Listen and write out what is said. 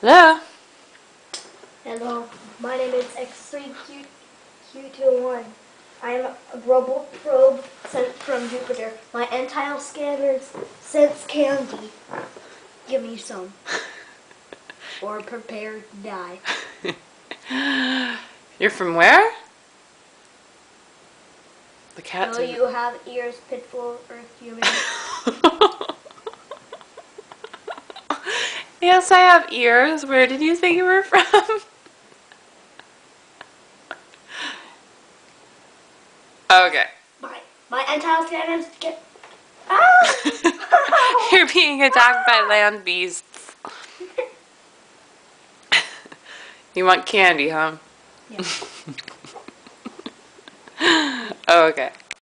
Hello? Hello, my name is X3Q21. I am a robot probe sent from Jupiter. My entire scanners sense candy. Give me some. Or prepare to die. You're from where? The cats Do are... you have ears, pitiful earth human? Yes, I have ears. Where did you think you were from? Okay. My entire scanners get... Ow! You're being attacked by land beasts. You want candy, huh? Yeah. Okay.